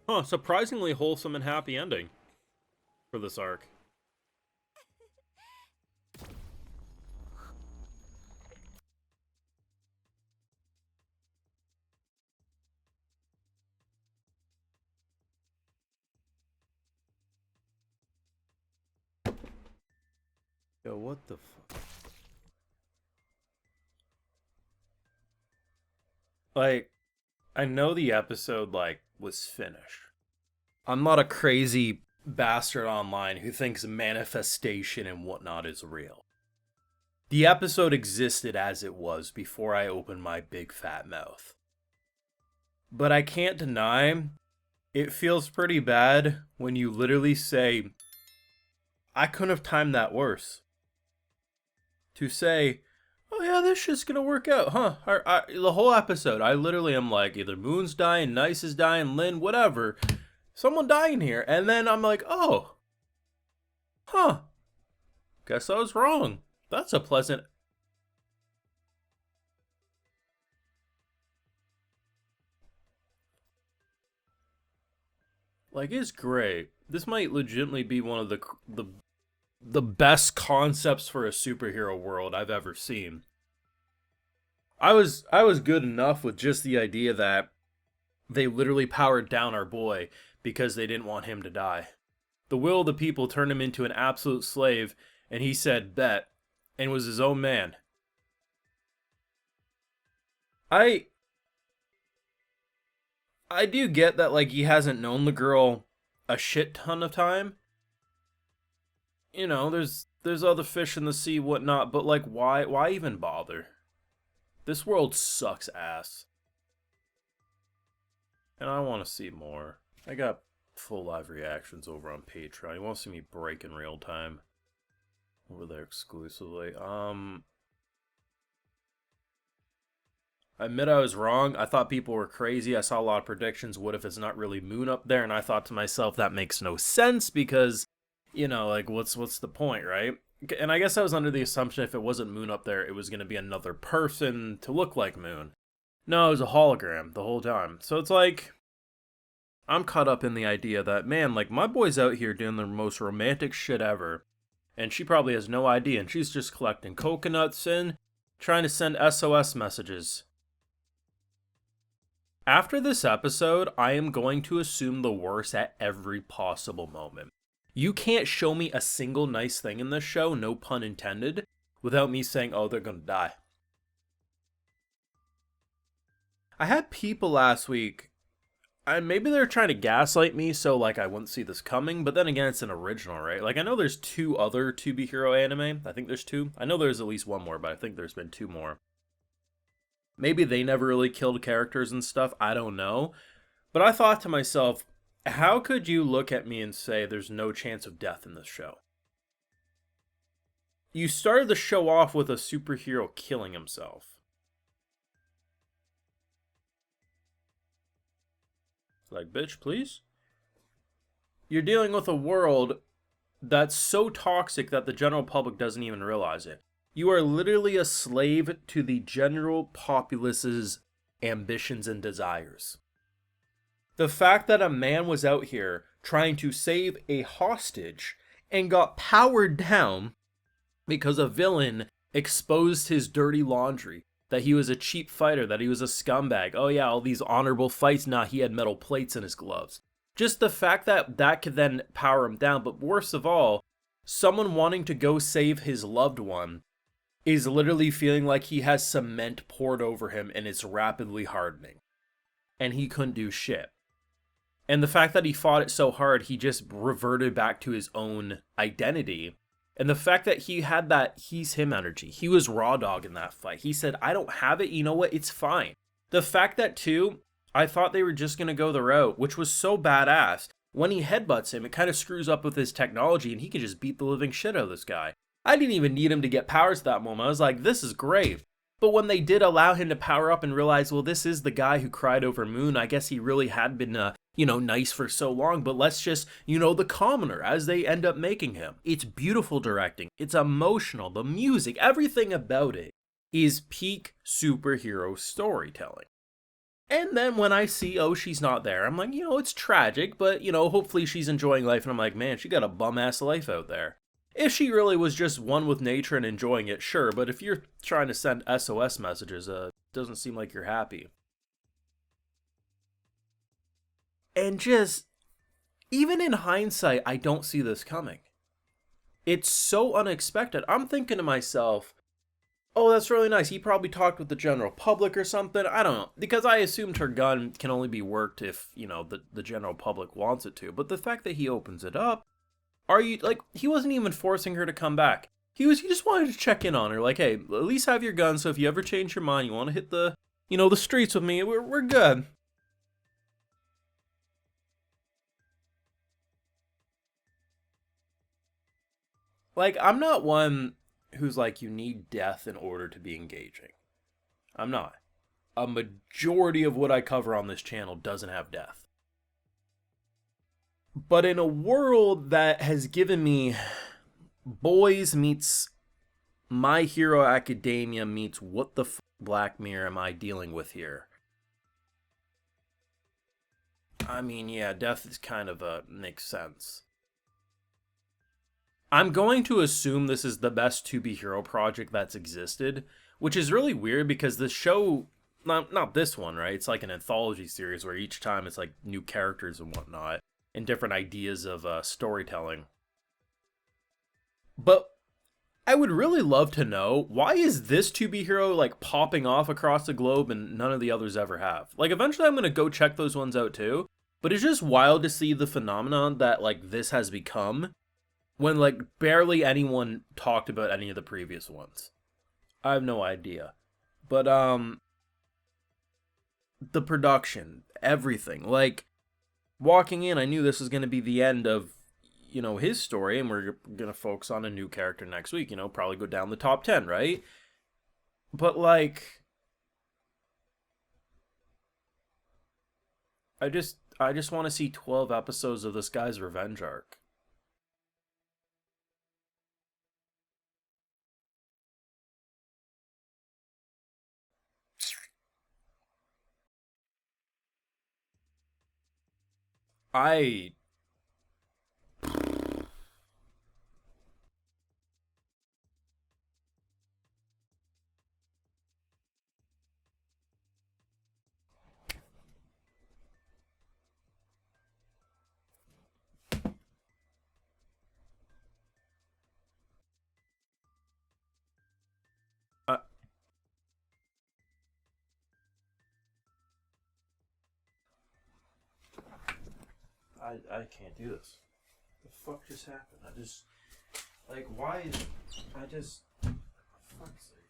Huh, surprisingly wholesome and happy ending for this arc. Yo, what the fuck? Like, I know the episode, was finished. I'm not a crazy bastard online who thinks manifestation and whatnot is real. The episode existed as it was before I opened my big fat mouth. But I can't deny it feels pretty bad when you literally say, I couldn't have timed that worse. To say, oh yeah, this shit's gonna work out, huh? The whole episode, I literally am like, either Moon's dying, Nice is dying, Lin, whatever. Someone dying here. And then I'm like, oh, huh. Guess I was wrong. That's a pleasant. It's great. This might legitimately be one of the best concepts for a superhero world I've ever seen. I was good enough with just the idea that they literally powered down our boy because they didn't want him to die. The will of the people turned him into an absolute slave, and he said bet and was his own man. I I do get that he hasn't known the girl a shit ton of time. There's other fish in the sea, whatnot, but why even bother? This world sucks ass. And I want to see more. I got full live reactions over on Patreon. You want to see me break in real time over there exclusively. I admit I was wrong. I thought people were crazy. I saw a lot of predictions. What if it's not really Moon up there? And I thought to myself, that makes no sense because, what's the point, right? And I guess I was under the assumption if it wasn't Moon up there, it was going to be another person to look like Moon. No, it was a hologram the whole time. So it's like, I'm caught up in the idea that, man, my boy's out here doing the most romantic shit ever. And she probably has no idea. And she's just collecting coconuts and trying to send SOS messages. After this episode, I am going to assume the worst at every possible moment. You can't show me a single nice thing in this show, no pun intended, without me saying, oh, they're gonna die. I had people last week, and maybe they're trying to gaslight me so I wouldn't see this coming, but then again, it's an original, right? I know there's two other To Be Hero anime. I think there's two. I know there's at least one more, but I think there's been two more. Maybe they never really killed characters and stuff. I don't know. But I thought to myself, how could you look at me and say there's no chance of death in this show? You started the show off with a superhero killing himself. Bitch, please? You're dealing with a world that's so toxic that the general public doesn't even realize it. You are literally a slave to the general populace's ambitions and desires. The fact that a man was out here trying to save a hostage and got powered down because a villain exposed his dirty laundry, that he was a cheap fighter, that he was a scumbag. Oh yeah, all these honorable fights, nah, he had metal plates in his gloves. Just the fact that that could then power him down, but worst of all, someone wanting to go save his loved one is literally feeling like he has cement poured over him and it's rapidly hardening. And he couldn't do shit. And the fact that he fought it so hard, he just reverted back to his own identity. And the fact that he had that he's him energy. He was raw dog in that fight. He said, I don't have it. You know what? It's fine. The fact that, too, I thought they were just going to go the route, which was so badass. When he headbutts him, it kind of screws up with his technology and he can just beat the living shit out of this guy. I didn't even need him to get powers at that moment. I was like, this is great. But when they did allow him to power up and realize, well, this is the guy who cried over Moon, I guess he really had been, nice for so long, but let's just, the commoner as they end up making him. It's beautiful directing. It's emotional. The music, everything about it is peak superhero storytelling. And then when I see, oh, she's not there, I'm like, it's tragic, but, hopefully she's enjoying life. And I'm like, man, she got a bum ass life out there. If she really was just one with nature and enjoying it, sure. But if you're trying to send SOS messages, doesn't seem like you're happy. And just, even in hindsight, I don't see this coming. It's so unexpected. I'm thinking to myself, oh, that's really nice. He probably talked with the general public or something. I don't know. Because I assumed her gun can only be worked if, the general public wants it to. But the fact that he opens it up, he wasn't even forcing her to come back. He just wanted to check in on her. Like, hey, at least have your gun, so if you ever change your mind, you want to hit the streets with me, we're good. Like, I'm not one who's like, you need death in order to be engaging. I'm not. A majority of what I cover on this channel doesn't have death. But in a world that has given me Boys meets My Hero Academia meets what the Black Mirror am I dealing with here? I mean, yeah, death is kind of makes sense. I'm going to assume this is the best To Be Hero project that's existed, which is really weird because the show, not this one, right? It's like an anthology series where each time it's like new characters and whatnot and different ideas of storytelling. But I would really love to know, why is this To Be Hero like popping off across the globe and none of the others ever have? Like, eventually I'm going to go check those ones out too, but it's just wild to see the phenomenon that like this has become when like barely anyone talked about any of the previous ones. I have no idea. But the production, everything. Like, walking in, I knew this was going to be the end of his story, and we're gonna focus on a new character next week, probably go down the top 10, right? But like, I just want to see 12 episodes of this guy's revenge arc. I I I can't do this. The fuck just happened? I just, like, why is I just, fuck's sake.